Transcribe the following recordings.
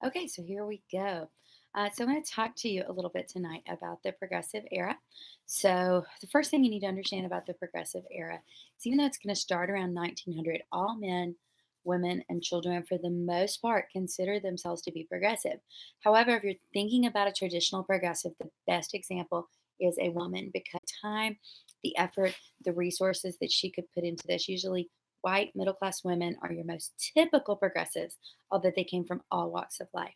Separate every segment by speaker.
Speaker 1: Okay, so here we go. So I'm going to talk to you a little bit tonight about the progressive era. So the first thing you need to understand about the progressive era is even though it's going to start around 1900, all men, women, and children, for the most part, consider themselves to be progressive. However, if you're thinking about a traditional progressive, the best example is a woman because time, the effort, the resources that she could put into this, usually white middle class women are your most typical progressives, although they came from all walks of life.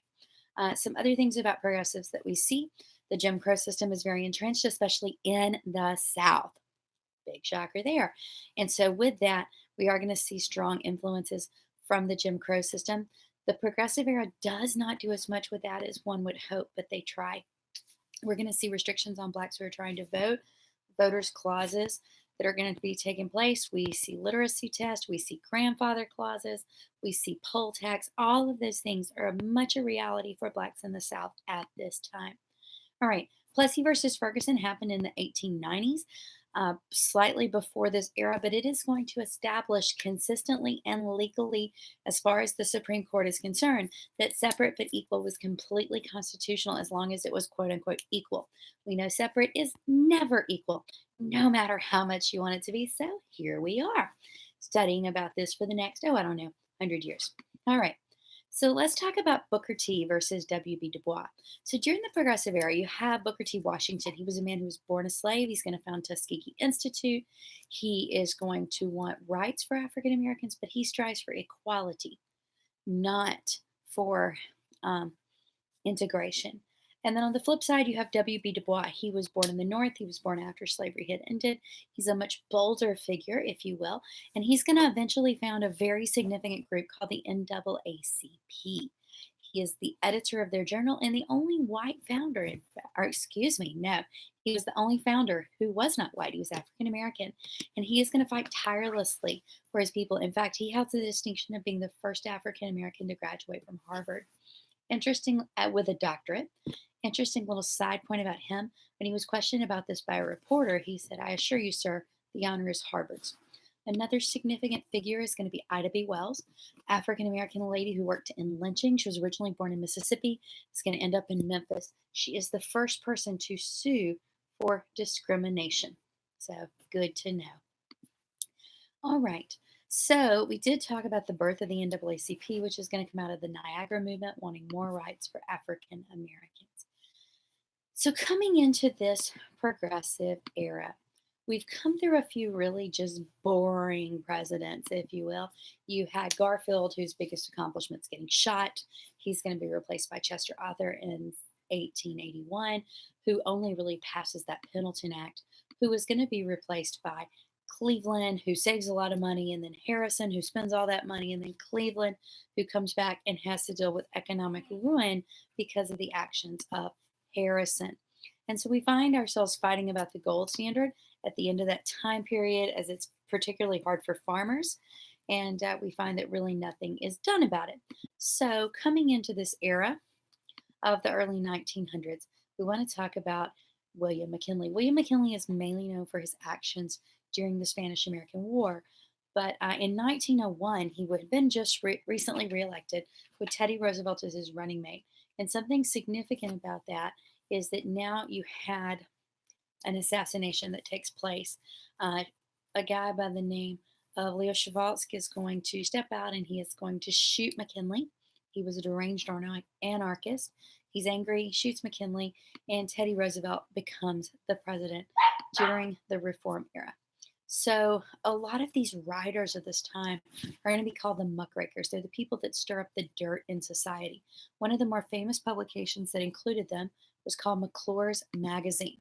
Speaker 1: Some other things about progressives that we see: the Jim Crow system is very entrenched, especially in the South. Big shocker there. And so, with that, we are going to see strong influences from the Jim Crow system. The progressive era does not do as much with that as one would hope, but they try. We're going to see restrictions on blacks who are trying to vote, voters clauses that are going to be taking place. We see literacy tests, we see grandfather clauses, we see poll tax. All of those things are much a reality for blacks in the South at this time. All right. Plessy versus Ferguson happened in the 1890s, slightly before this era, but it is going to establish consistently and legally, as far as the Supreme Court is concerned, that separate but equal was completely constitutional as long as it was quote unquote equal. We know separate is never equal, no matter how much you want it to be. So here we are, studying about this for the next, oh, I don't know, 100 years. All right. So let's talk about Booker T versus W.B. Du Bois. So during the Progressive Era, you have Booker T. Washington. He was a man who was born a slave. He's going to found Tuskegee Institute. He is going to want rights for African Americans, but he strives for equality, not for um, integration. And then on the flip side, you have W.B. Du Bois. He was born in the North. He was born after slavery had ended. He's a much bolder figure, if you will. And he's going to eventually found a very significant group called the NAACP. He is the editor of their journal and the only white founder, or excuse me, no, he was the only founder who was not white. He was African American. And he is going to fight tirelessly for his people. In fact, he has the distinction of being the first African American to graduate from Harvard. Interesting, with a doctorate. Interesting little side point about him. When he was questioned about this by a reporter, he said, "I assure you, sir, the honor is Harvard's." Another significant figure is going to be Ida B. Wells, African American lady who worked in lynching. She was originally born in Mississippi. Is going to end up in Memphis. She is the first person to sue for discrimination. So good to know. All right. So we did talk about the birth of the NAACP, which is going to come out of the Niagara movement, wanting more rights for African Americans. So coming into this progressive era, we've come through a few really just boring presidents, if you will. You had Garfield, whose biggest accomplishment is getting shot. He's going to be replaced by Chester Arthur in 1881, who only really passes that Pendleton Act, who is going to be replaced by Cleveland, who saves a lot of money, and then Harrison, who spends all that money, and then Cleveland, who comes back and has to deal with economic ruin because of the actions of Harrison. And so we find ourselves fighting about the gold standard at the end of that time period, as it's particularly hard for farmers. And we find that really nothing is done about it. So, coming into this era of the early 1900s, we want to talk about William McKinley. William McKinley is mainly known for his actions during the Spanish American War. But in 1901, he would have been just recently reelected with Teddy Roosevelt as his running mate. And something significant about that is that now you had an assassination that takes place. Uh, a guy by the name of Leo Shavatsky is going to step out and he is going to shoot McKinley. He was a deranged anarchist. He's angry, shoots McKinley, and Teddy Roosevelt becomes the president during the Reform era. So, a lot of these writers of this time are going to be called the muckrakers. They're the people that stir up the dirt in society. One of the more famous publications that included them was called McClure's Magazine.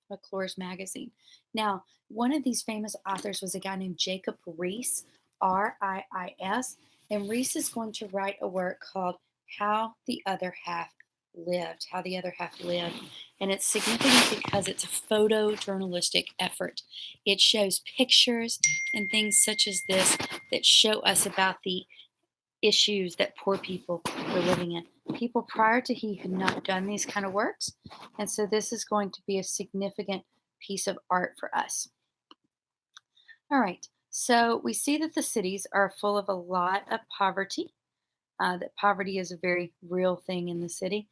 Speaker 1: McClure's Magazine. Now, one of these famous authors was a guy named Jacob Riis, Riis, and Riis is going to write a work called How the Other Half Lived. How the Other Half Lived. And it's significant because it's a photojournalistic effort. It shows pictures and things such as this that show us about the issues that poor people were living in. People prior to he had not done these kind of works. And so this is going to be a significant piece of art for us. All right. So we see that the cities are full of a lot of poverty. that poverty is a very real thing in the city.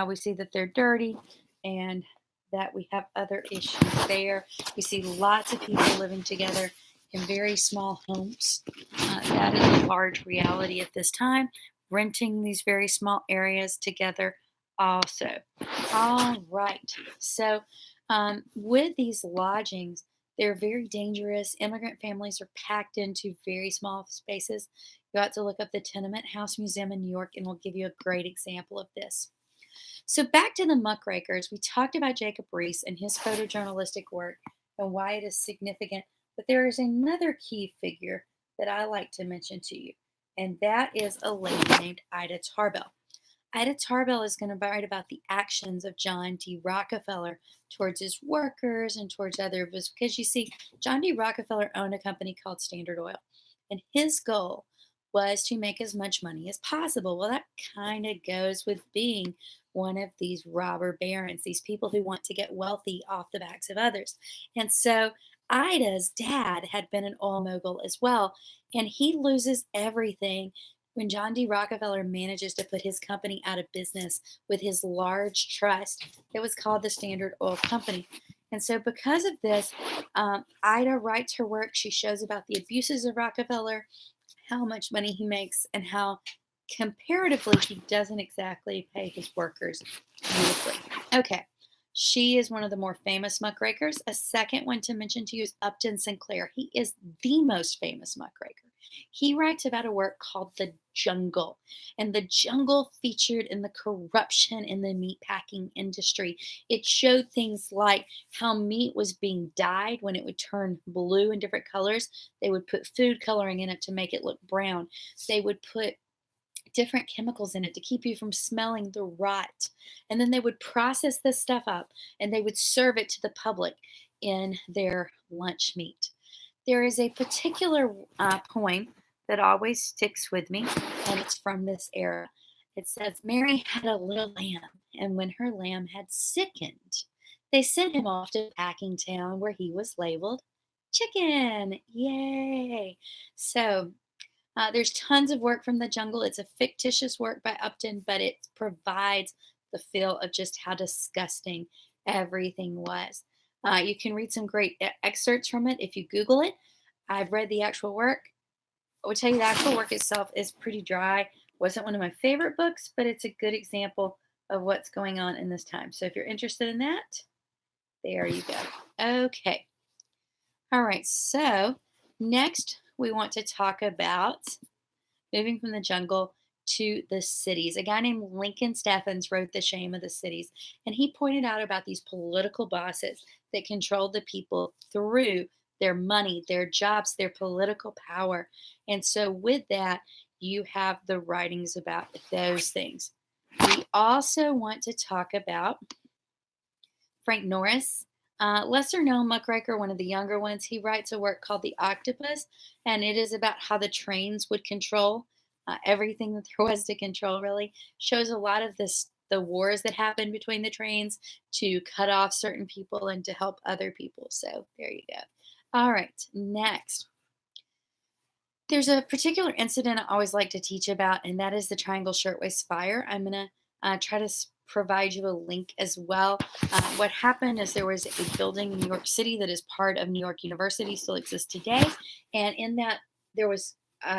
Speaker 1: We see that they're dirty and that we have other issues there. We see lots of people living together in very small homes. That is a large reality at this time, renting these very small areas together also. All right. So, with these lodgings, they're very dangerous. Immigrant families are packed into very small spaces. You ought to look up the Tenement House Museum in New York, and we'll give you a great example of this. So, back to the muckrakers, we talked about Jacob Riis and his photojournalistic work and why it is significant. But there is another key figure that I like to mention to you, and that is a lady named Ida Tarbell. Ida Tarbell is going to write about the actions of John D. Rockefeller towards his workers and towards others. Because you see, John D. Rockefeller owned a company called Standard Oil, and his goal was to make as much money as possible. Well, that kind of goes with being one of these robber barons, these people who want to get wealthy off the backs of others. And so Ida's dad had been an oil mogul as well, and he loses everything when John D. Rockefeller manages to put his company out of business with his large trust that was called the Standard Oil Company. And so, because of this, Ida writes her work. She shows about the abuses of Rockefeller, how much money he makes, and how comparatively he doesn't exactly pay his workers beautifully. Okay. She is one of the more famous muckrakers. A second one to mention to you is Upton Sinclair. He is the most famous muckraker. He writes about a work called The Jungle, and the jungle featured in the corruption in the meatpacking industry. It showed things like how meat was being dyed when it would turn blue in different colors. They would put food coloring in it to make it look brown. They would put different chemicals in it to keep you from smelling the rot. And then they would process this stuff up and they would serve it to the public in their lunch meat. There is a particular poem that always sticks with me, and it's from this era. It says, Mary had a little lamb, and when her lamb had sickened, they sent him off to packing town where he was labeled chicken. Yay! So there's tons of work from the jungle. It's a fictitious work by Upton, but it provides the feel of just how disgusting everything was. You can read some great excerpts from it if you Google it. I've read the actual work. I will tell you the actual work itself is pretty dry. Wasn't one of my favorite books, but it's a good example of what's going on in this time. So if you're interested in that, there you go. Okay. All right. So next, we want to talk about moving from the jungle to the cities. A guy named Lincoln Steffens wrote The Shame of the Cities, and he pointed out about these political bosses that controlled the people through their money, their jobs, their political power. And so, with that, you have the writings about those things. We also want to talk about Frank Norris. Lesser known muckraker, one of the younger ones, he writes a work called The Octopus, and it is about how the trains would control everything that there was to control, really. Shows a lot of this, the wars that happened between the trains to cut off certain people and to help other people. So there you go. All right, next. There's a particular incident I always like to teach about, and that is the Triangle Shirtwaist Fire. I'm going to try to provide you a link as well. What happened is there was a building in New York City that is part of New York University, still exists today, and in that there was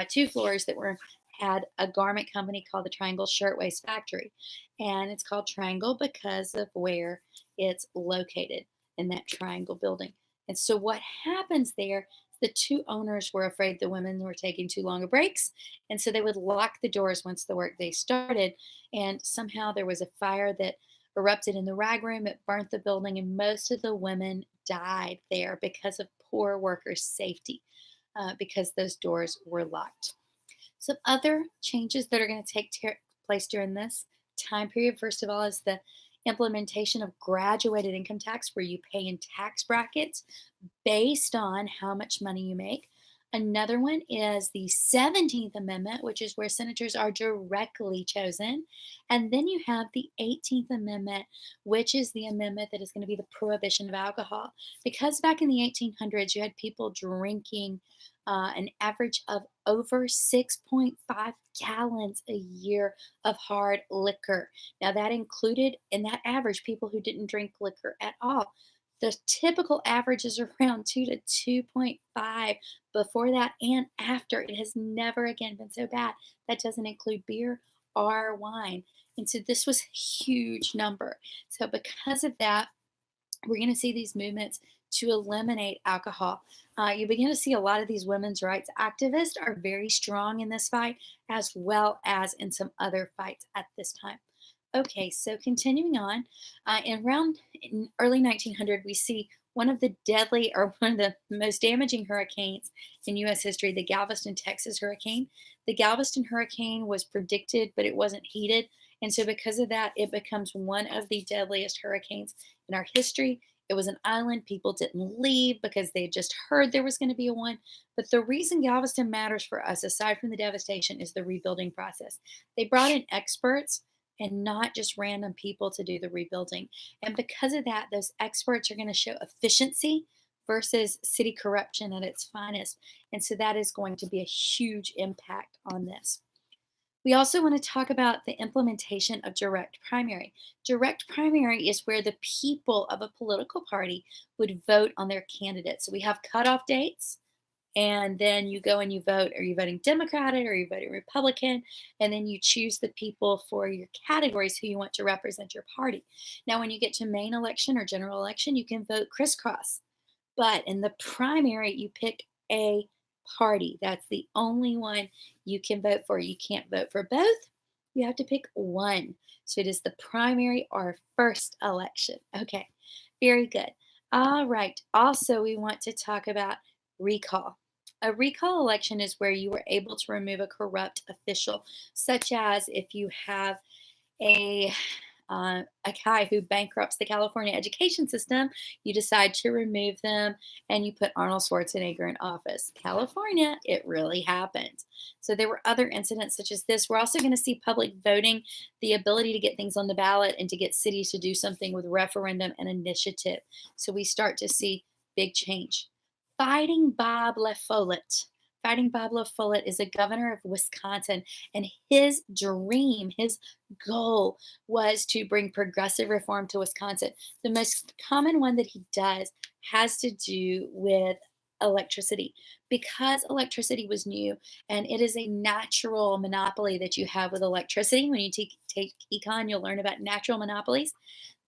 Speaker 1: two floors that were had a garment company called the Triangle Shirtwaist Factory, and it's called Triangle because of where it's located in that triangle building. And so what happens there, the two owners were afraid the women were taking too long of breaks. And so they would lock the doors once the work day started. And somehow there was a fire that erupted in the rag room. It burnt the building, and most of the women died there because of poor workers' safety, because those doors were locked. Some other changes that are going to take place during this time period, first of all, is the implementation of graduated income tax, where you pay in tax brackets based on how much money you make. Another one is the 17th Amendment, which is where senators are directly chosen. And then you have the 18th Amendment, which is the amendment that is going to be the prohibition of alcohol. Because back in the 1800s, you had people drinking an average of over 6.5 gallons a year of hard liquor. Now, that included in that average people who didn't drink liquor at all. The typical average is around 2 to 2.5 before that and after. It has never again been so bad. That doesn't include beer or wine. And so this was a huge number. So, because of that, we're going to see these movements to eliminate alcohol. You begin to see a lot of these women's rights activists are very strong in this fight, as well as in some other fights at this time. Okay, so continuing on, in early 1900, we see one of the deadly or one of the most damaging hurricanes in U.S. history, the Galveston, Texas hurricane. The Galveston hurricane was predicted, but it wasn't heated. And so, because of that, it becomes one of the deadliest hurricanes in our history. It was an island. People didn't leave because they had just heard there was going to be a one. But the reason Galveston matters for us, aside from the devastation, is the rebuilding process. They brought in experts and not just random people to do the rebuilding. And because of that, those experts are going to show efficiency versus city corruption at its finest. And so that is going to be a huge impact on this. We also want to talk about the implementation of direct primary. Direct primary is where the people of a political party would vote on their candidates. So we have cutoff dates, and then you go and you vote. Are you voting Democratic or are you voting Republican? And then you choose the people for your categories who you want to represent your party. Now, when you get to main election or general election, you can vote crisscross. But in the primary, you pick a party. That's the only one you can vote for. You can't vote for both. You have to pick one. So it is the primary or first election. Okay, very good. All right. Also, we want to talk about recall. A recall election is where you were able to remove a corrupt official, such as if you have a a guy who bankrupts the California education system, you decide to remove them and you put Arnold Schwarzenegger in office. California, it really happened. So there were other incidents such as this. We're also going to see public voting, the ability to get things on the ballot and to get cities to do something with referendum and initiative. So we start to see big change. Fighting Bob LaFollette. Fighting Bob LaFollette is a governor of Wisconsin, and his dream, his goal was to bring progressive reform to Wisconsin. The most common one that he does has to do with electricity because electricity was new and it is a natural monopoly that you have with electricity. When you take econ, you'll learn about natural monopolies.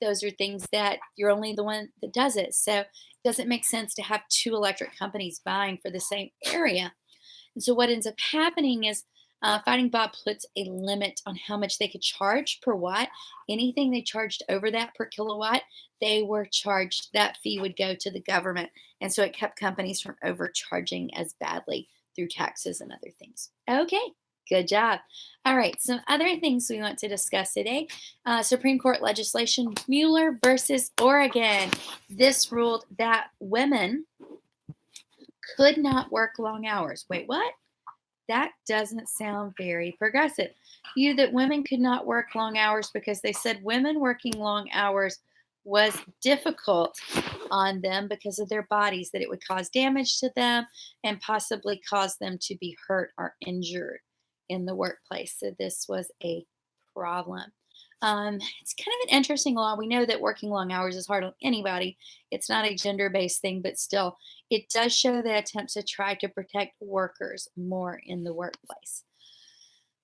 Speaker 1: Those are things that you're only the one that does it. So it doesn't make sense to have two electric companies vying for the same area. And so what ends up happening is Fighting Bob puts a limit on how much they could charge per watt. Anything they charged over that per kilowatt, they were charged, that fee would go to the government. And so it kept companies from overcharging as badly through taxes and other things. Okay, good job. All right, some other things we want to discuss today. Supreme Court legislation, Mueller versus Oregon. This ruled that women could not work long hours. Wait, what? That doesn't sound very progressive. You that women could not work long hours because they said women working long hours was difficult on them because of their bodies, that it would cause damage to them and possibly cause them to be hurt or injured in the workplace. So this was a problem. It's kind of an interesting law. We know that working long hours is hard on anybody. It's not a gender based thing, but still, it does show the attempts to try to protect workers more in the workplace.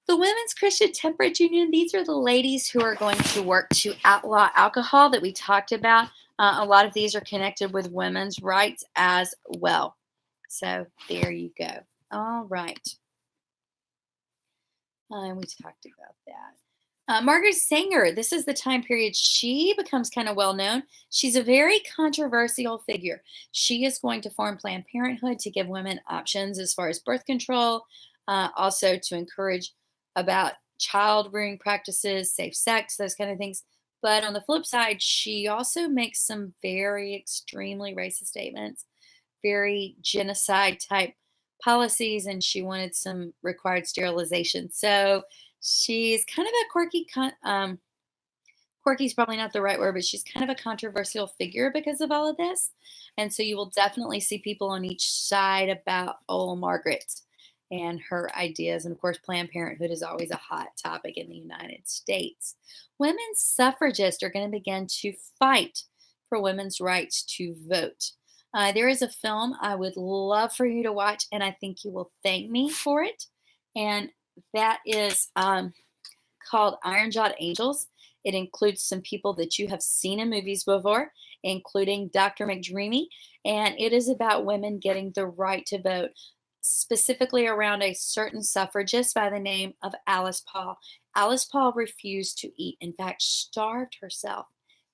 Speaker 1: The Women's Christian Temperance Union, these are the ladies who are going to work to outlaw alcohol that we talked about. A lot of these are connected with women's rights as well. So there you go. All right. We talked about that. Margaret Sanger, this is the time period she becomes kind of well known. She's a very controversial figure. She is going to form Planned Parenthood to give women options as far as birth control, also to encourage about child rearing practices, safe sex, those kind of things. But on the flip side, she also makes some very extremely racist statements, very genocide type policies, and she wanted some required sterilization. So she's kind of a quirky is probably not the right word, but she's kind of a controversial figure because of all of this. And so you will definitely see people on each side about old Margaret and her ideas. And of course, Planned Parenthood is always a hot topic in the United States. Women's suffragists are going to begin to fight for women's rights to vote. There is a film I would love for you to watch, and I think you will thank me for it. And that is called Iron Jawed Angels. It includes some people that you have seen in movies before, including Dr. McDreamy. And it is about women getting the right to vote, specifically around a certain suffragist by the name of Alice Paul. Alice Paul refused to eat, in fact, starved herself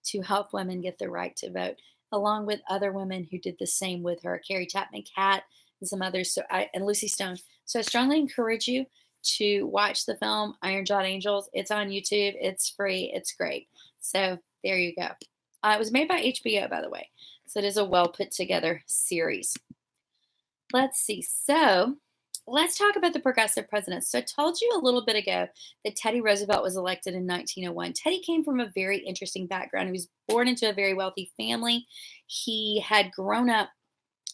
Speaker 1: to help women get the right to vote, along with other women who did the same with her, Carrie Chapman Catt and some others, and Lucy Stone. So I strongly encourage you to watch the film Iron Jawed Angels. It's on YouTube. It's free. It's great. So there you go. It was made by HBO, by the way. So it is a well put together series. Let's see. So let's talk about the progressive presidents. So I told you a little bit ago that Teddy Roosevelt was elected in 1901. Teddy came from a very interesting background. He was born into a very wealthy family. He had grown up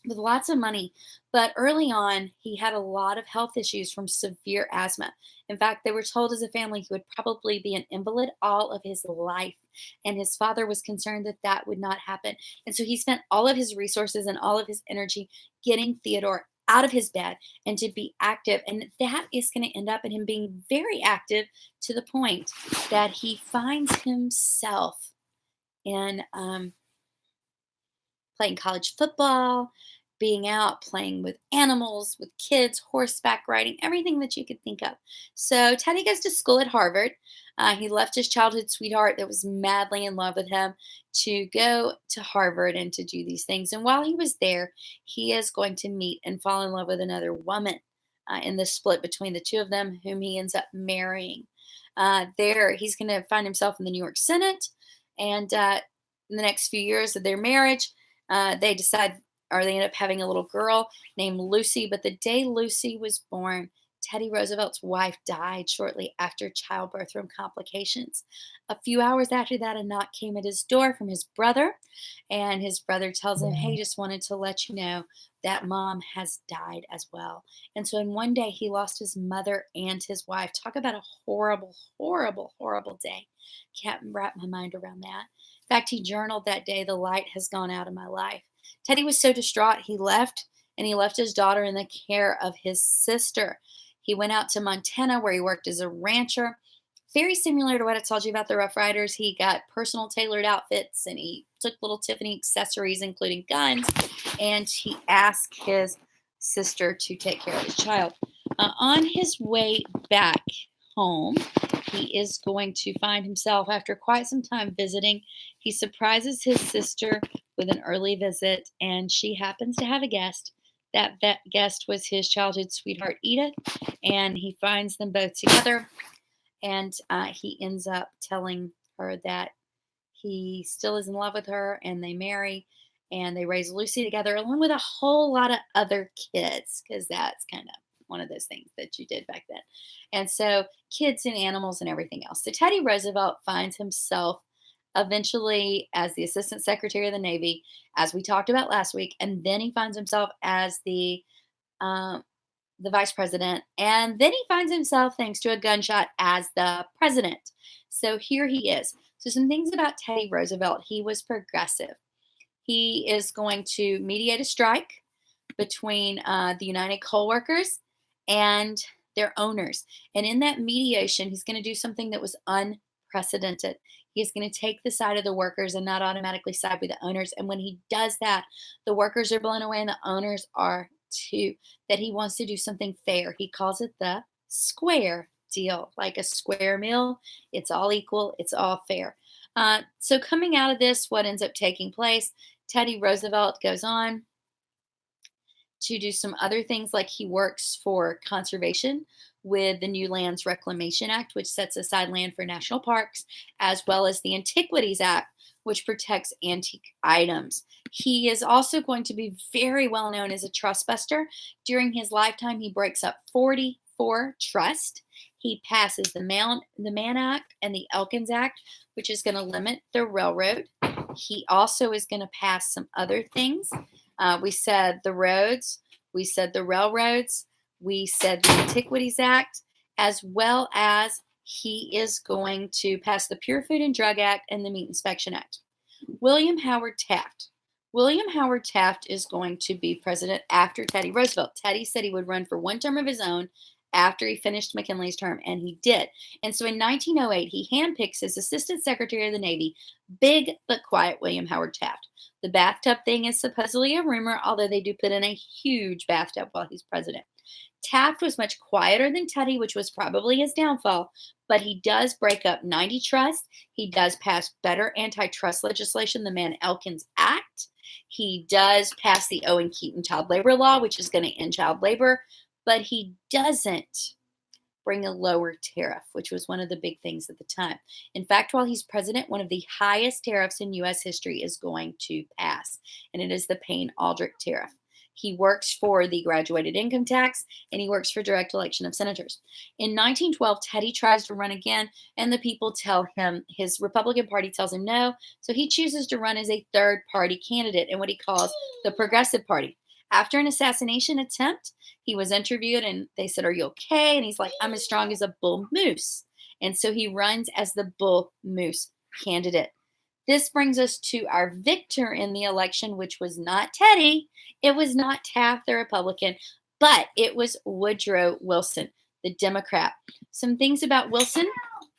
Speaker 1: with lots of money, but early on, he had a lot of health issues from severe asthma. In fact, they were told as a family he would probably be an invalid all of his life. And his father was concerned that that would not happen. And so he spent all of his resources and all of his energy getting Theodore out of his bed and to be active. And that is going to end up in him being very active to the point that he finds himself in playing college football, being out playing with animals, with kids, horseback riding, everything that you could think of. So Teddy goes to school at Harvard. He left his childhood sweetheart that was madly in love with him to go to Harvard and to do these things. And while he was there, he is going to meet and fall in love with another woman in the split between the two of them, whom he ends up marrying. There, he's going to find himself in the New York Senate. And in the next few years of their marriage, they decide, or they end up having a little girl named Lucy. But the day Lucy was born, Teddy Roosevelt's wife died shortly after childbirth from complications. A few hours after that, a knock came at his door from his brother, and his brother tells him, "Hey, just wanted to let you know that mom has died as well." And so in one day, he lost his mother and his wife. Talk about a horrible, horrible, horrible day. Can't wrap my mind around that. In fact, he journaled that day, "The light has gone out of my life." Teddy was so distraught, he left, and he left his daughter in the care of his sister. He went out to Montana where he worked as a rancher. Very similar to what I told you about the Rough Riders. He got personal tailored outfits and he took little Tiffany accessories, including guns, and he asked his sister to take care of his child. On his way back home, he is going to find himself, after quite some time visiting, he surprises his sister with an early visit, and she happens to have a guest. That guest was his childhood sweetheart, Edith, and he finds them both together, and he ends up telling her that he still is in love with her, and they marry, and they raise Lucy together, along with a whole lot of other kids, because that's kind of one of those things that you did back then. And so, kids and animals and everything else. So, Teddy Roosevelt finds himself eventually as the Assistant Secretary of the Navy, as we talked about last week, and then he finds himself as um, the vice president, and then he finds himself, thanks to a gunshot, as the president. So here he is. So some things about Teddy Roosevelt: he was progressive. He is going to mediate a strike between the United Coal Workers and their owners. And in that mediation, he's going to do something that was unprecedented. He's going to take the side of the workers and not automatically side with the owners. And when he does that, the workers are blown away and the owners are too. That he wants to do something fair. He calls it the square deal, like a square meal. It's all equal, it's all fair. So, coming out of this, what ends up taking place? Teddy Roosevelt goes on to do some other things, like he works for conservation with the New Lands Reclamation Act, which sets aside land for national parks, as well as the Antiquities Act, which protects antique items. He is also going to be very well known as a trust buster. During his lifetime, he breaks up 44 trusts. He passes the Mann Act and the Elkins Act, which is going to limit the railroad. He also is going to pass some other things. We said the roads, we said the railroads, we said the Antiquities Act, as well as he is going to pass the Pure Food and Drug Act and the Meat Inspection Act. William Howard Taft. William Howard Taft is going to be president after Teddy Roosevelt. Teddy said he would run for one term of his own after he finished McKinley's term, and he did. And so in 1908, he handpicks his Assistant Secretary of the Navy, big but quiet William Howard Taft. The bathtub thing is supposedly a rumor, although they do put in a huge bathtub while he's president. Taft was much quieter than Teddy, which was probably his downfall, but he does break up 90 Trust. He does pass better antitrust legislation, the Mann-Elkins Act. He does pass the Owen Keaton child labor law, which is going to end child labor, but he doesn't bring a lower tariff, which was one of the big things at the time. In fact, while he's president, one of the highest tariffs in U.S. history is going to pass, and it is the Payne-Aldrich tariff. He works for the graduated income tax, and he works for direct election of senators. In 1912, Teddy tries to run again, and the people tell him, his Republican Party tells him no, so he chooses to run as a third-party candidate in what he calls the Progressive Party. After an assassination attempt, he was interviewed, and they said, "Are you okay?" And he's like, "I'm as strong as a bull moose." And so he runs as the bull moose candidate. This brings us to our victor in the election, which was not Teddy. It was not Taft, the Republican, but it was Woodrow Wilson, the Democrat. Some things about Wilson.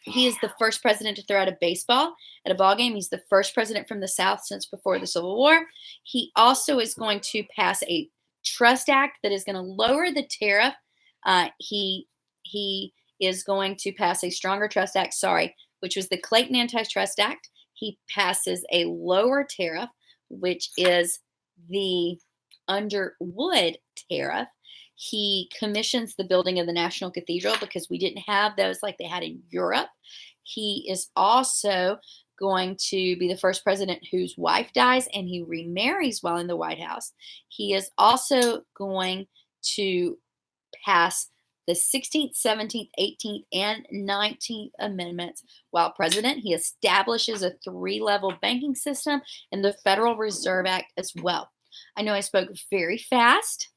Speaker 1: He is the first president to throw out a baseball at a ball game. He's the first president from the South since before the Civil War. He also is going to pass a trust act that is going to lower the tariff. He is going to pass a stronger trust act, which was the Clayton Antitrust Act. He passes a lower tariff, which is the Underwood tariff. He commissions the building of the National Cathedral because we didn't have those like they had in Europe. He is also going to be the first president whose wife dies and he remarries while in the White House. He is also going to pass the 16th, 17th, 18th, and 19th Amendments. While president, he establishes a 3-level banking system and the Federal Reserve Act as well. I know I spoke very fast,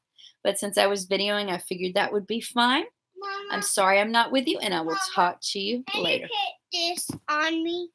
Speaker 1: but since I was videoing, I figured that would be fine.
Speaker 2: Mama,
Speaker 1: I'm sorry I'm not with you, and I will
Speaker 2: Mama,
Speaker 1: talk to you
Speaker 2: can
Speaker 1: later.
Speaker 2: you put this on me?